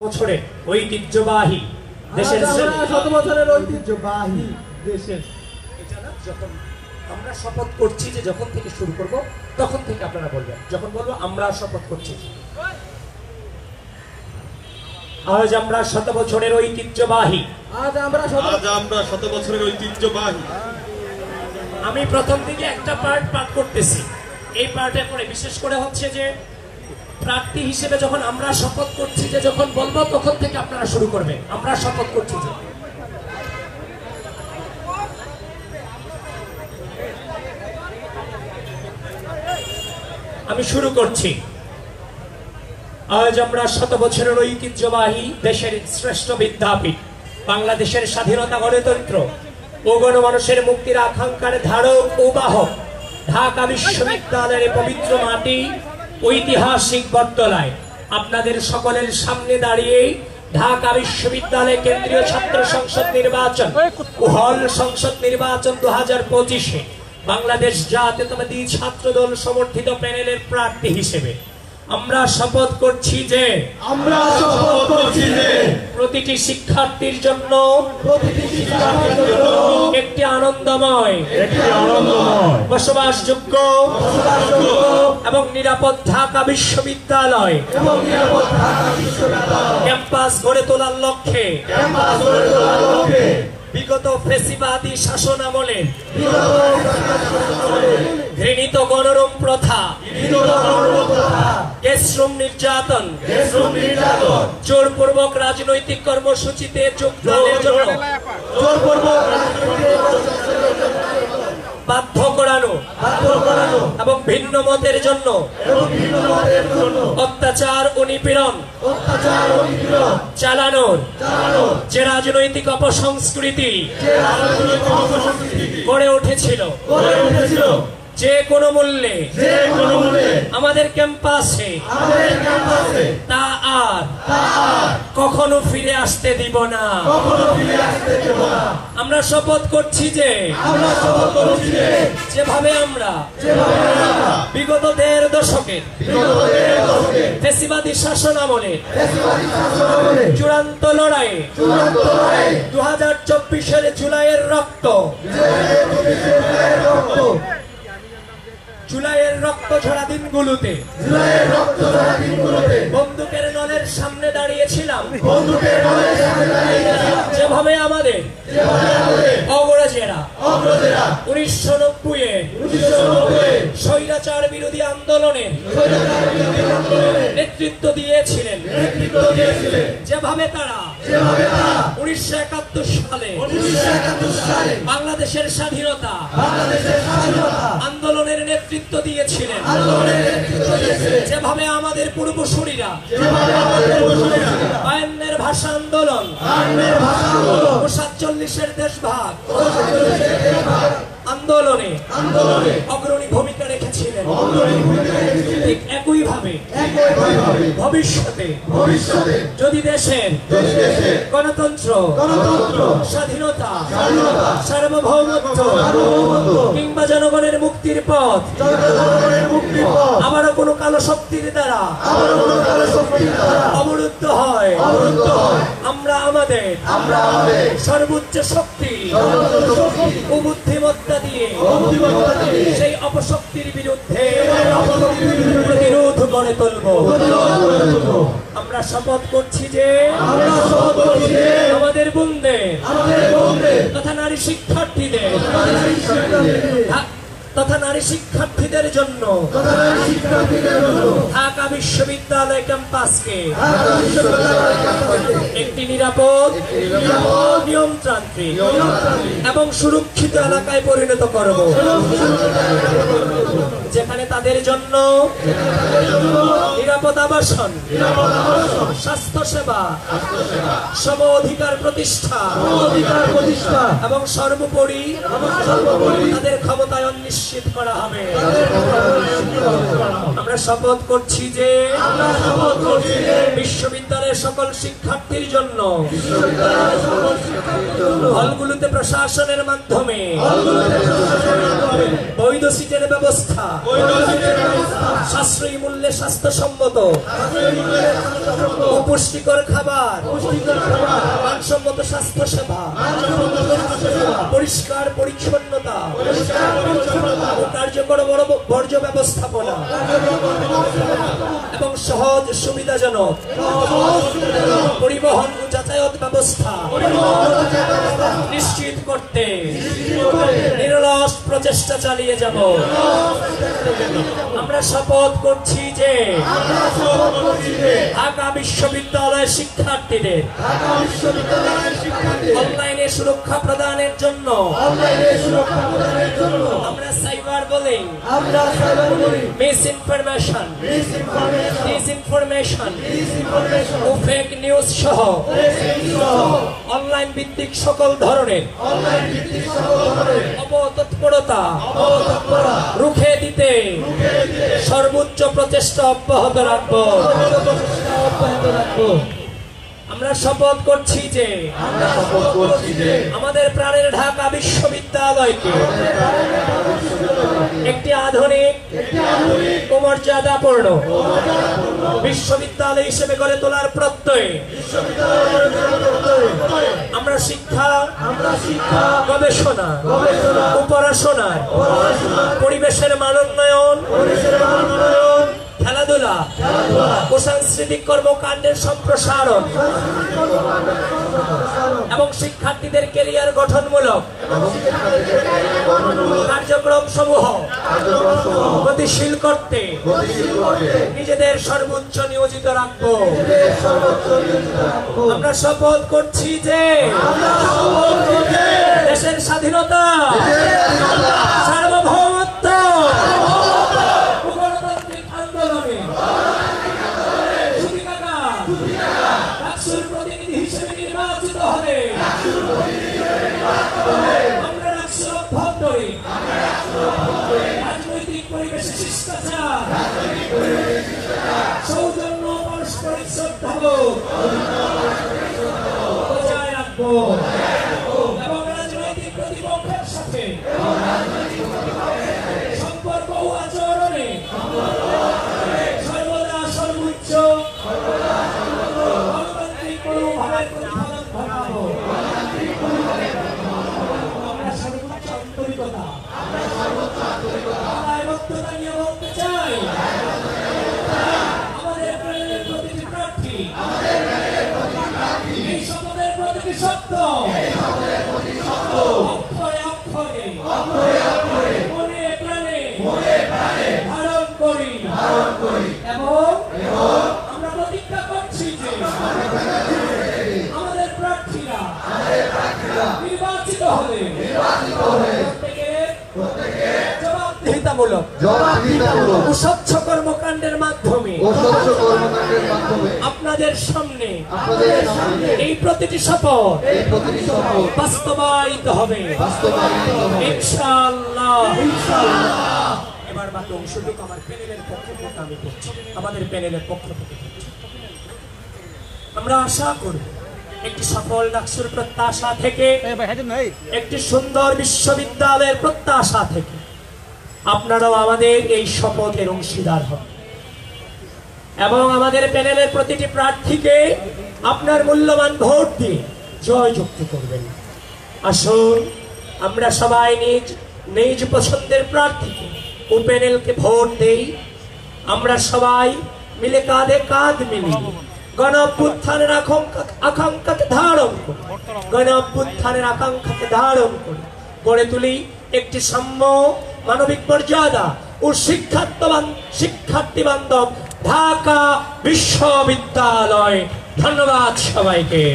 বছরের ঐতিহ্যবাহী দেশের শত বছরের ঐতিহ্যবাহী দেশের এটা না, যখন আমরা শপথ করছি যে যখন থেকে শুরু করব তখন থেকে আপনারা বলবেন, যখন বলবো আমরা শপথ করছি। আজ আমরা শত বছরের ঐতিহ্যবাহী, আজ আমরা শত বছরের ঐতিহ্যবাহী। আমি প্রথম থেকে একটা পাঠ করতেছি। এই পার্টের পরে বিশেষ করে হচ্ছে যে প্রার্থী হিসেবে যখন আমরা শপথ করছি যে যখন বলবো তখন থেকে আপনারা শুরু করবেন। আমরা শপথ করছি যে আমি শুরু করছি। আজ আমরা শত বছরের ঐতিহ্যবাহী দেশের শ্রেষ্ঠ বিদ্যাপীঠ, বাংলাদেশের স্বাধীনতা, গণতন্ত্র ও গণমানুষের মুক্তির আকাঙ্ক্ষার ধারক ও বাহক ঢাকা বিশ্ববিদ্যালয়ের পবিত্র মাটি ঐতিহাসিক বটতলায় আপনাদের সকলের সামনে দাঁড়িয়ে ঢাকা বিশ্ববিদ্যালয় কেন্দ্রীয় ছাত্র সংসদ নির্বাচন ও হল সংসদ নির্বাচন 2025-এ বাংলাদেশ জাতীয়তাবাদী ছাত্র দল সমর্থিত প্যানেলের প্রার্থী হিসেবে আমরা শপথ করছি যে প্রতিটি শিক্ষার্থীর জন্য একটি আনন্দময় বসবাসযোগ্য এবং নিরাপদ ঢাকা বিশ্ববিদ্যালয় ক্যাম্পাস গড়ে তোলার লক্ষ্যে বিগত ফ্যাসিবাদী শাসন আমলে ঘৃণিত গণরম প্রথা, গ্যাসরুম নির্যাতন, জোরপূর্বক রাজনৈতিক কর্মসূচিতে যোগদানের জন্য বাধ্য করানো এবং ভিন্ন মতের জন্য অত্যাচার ও নিপীড়ন চালানোর যে রাজনৈতিক অপসংস্কৃতি গড়ে উঠেছিল, যে কোনো মূল্যে আমাদের ক্যাম্পাসে তা আর কখনো ফিরে আসতে দিব না। আমরা শপথ করছি যে যেভাবে আমরা বিগত 1.5 দশকের ফ্যাসিবাদী শাসন আমলে চূড়ান্ত লড়াইয়ে 2024-এর জুলাইয়ের রক্ত ঝরা দিনগুলোতে বন্দুকের নলের সামনে দাঁড়িয়েছিলাম, যেভাবে আমাদের অগ্রজেরা 1990-এ স্বৈরাচার বিরোধী আন্দোলনের নেতৃত্ব দিয়েছিলেন, যেভাবে তারা 1971 সালে বাংলাদেশের স্বাধীনতা আন্দোলনের নেতৃত্ব দিয়েছিলেন, যেভাবে আমাদের পূর্বসূরীরা 52-এর ভাষা আন্দোলন, 47-এর দেশভাগ আন্দোলনে অগ্রণী ভূমিকা রেখেছিলেন। ঠিক একইভাবে ভবিষ্যতে যদি দেশের গণতন্ত্র, স্বাধীনতা, সার্বভৌমত্ব কিংবা জনগণের মুক্তির পথ আবারও কোনো কালো শক্তির দ্বারা অবরুদ্ধ হয়, আমরা আমাদের সর্বোচ্চ শক্তি ও বুদ্ধিমত্তা দিয়ে সেই অপশক্তির বিরুদ্ধে প্রতিরোধ গড়ে তুলব। আমরা শপথ করছি যে আমাদের বন্ধুদের তথা নারী শিক্ষার্থীদের জন্য ঢাকা বিশ্ববিদ্যালয় ক্যাম্পাসকে একটি নিরাপদ, নিয়মতান্ত্রিক এবং সুরক্ষিত এলাকায় পরিণত করব, যেখানে তাদের জন্য নিরাপদ আবাসন, স্বাস্থ্যসেবা, সম অধিকার প্রতিষ্ঠা এবং সর্বোপরি তাদের ক্ষমতায়ন নিশ্চিত করা হবে। আমরা শপথ করছি যে বিশ্ববিদ্যালয়ের সকল শিক্ষার্থীর জন্য হলগুলোতে প্রশাসনের মাধ্যমে বৈধ সিটের ব্যবস্থা, সাশ্রয়ী মূল্যে স্বাস্থ্যসম্মত ও পুষ্টিকর খাবার, মানসম্মত স্বাস্থ্য সেবা, পরিষ্কার পরিচ্ছন্নতা ও কার্যকর বর্জ্য ব্যবস্থাপনা এবং সহজ সুবিধাজনক পরিবহন ও যাতায়াত ব্যবস্থা নিশ্চিত করতে নিরলস প্রচেষ্টা চালিয়ে যাব। আমরা শপথ করছি যে ঢাকা বিশ্ববিদ্যালয়ের শিক্ষার্থীদের অনলাইনে সুরক্ষা প্রদানের জন্য আমরা cyber bullying, misinformation, disinformation ও ফেক নিউজ সহ অনলাইন ভিত্তিক সকল ধরনের অপতৎপরতা রুখে দিতে সর্বোচ্চ প্রচেষ্টা অব্যাহত রাখব। আমরা শপথ করছি যে আমাদের প্রাণের ঢাকা বিশ্ববিদ্যালয়কে একটি আধুনিক ও মর্যাদাপূর্ণ বিশ্ববিদ্যালয় হিসেবে গড়ে তোলার প্রত্যয়ে আমরা শিক্ষা, গবেষণা ও পড়াশোনার পরিবেশের মানোন্নয়ন, খেলাধুলা ও সাংস্কৃতিক কর্মকাণ্ডের সম্প্রসারণ এবং শিক্ষার্থীদের ক্যারিয়ার গঠনমূলক কার্যক্রম সমূহ গতিশীল করতে নিজেদের সর্বোচ্চ নিয়োজিত রাখব। আমরা শপথ করছি যে দেশের স্বাধীনতা, সার্বভৌমত্ব প্রতিনিধি হিসেবে নির্বাচিত হবে। আমরা রাষ্ট্র অভ্যন্তরে রাজনৈতিক পরিবেশে শিষ্টাচার, সৌজন্য, পারস্পরিক শ্রদ্ধাবোধ বজায় রাখবো এবং রাজনৈতিক প্রতিপক্ষের সাথে সম্পর্ক ও আচরণে সর্বদা সর্বোচ্চ এবং আমরা প্রতিজ্ঞা করছি যে আমাদের প্রার্থীরা নির্বাচিত হলে জবাবদিহিতামূলক ও স্বচ্ছ কর্মকাণ্ডের মাধ্যমে আপনাদের সামনে এই প্রতিটি শপথ বাস্তবায়িত হবে ইনশাআল্লাহ। এবার বাকি অংশটুকু আমার প্যানেলের পক্ষ থেকে আমি করছি, আমাদের প্যানেলের পক্ষ থেকে আমরা আশা করি একটি সফল ডাকসুর প্রত্যাশা থেকে, একটি সুন্দর বিশ্ববিদ্যালয়ের প্রত্যাশা থেকে আপনারাও আমাদের এই শপথের অংশীদার হন এবং আমাদের প্যানেলের প্রতিটি প্রার্থীকে আপনার মূল্যবান ভোট দিয়ে জয়যুক্ত করবেন। আসুন আমরা সবাই নিজ নিজ পছন্দের প্রার্থীকে ও প্যানেলকে ভোট দেই। আমরা সবাই মিলে কাঁধে কাঁধ মিলিয়ে গণঅভ্যুত্থানের আকাঙ্ক্ষাকে ধারণ করি, গণঅভ্যুত্থানের আকাঙ্ক্ষাকে ধারণ করি গড়ে তুলি একটি সাম্য, মানবিক মর্যাদা ও শিক্ষার্থী বান্ধব ঢাকা বিশ্ববিদ্যালয়। ধন্যবাদ সবাইকে।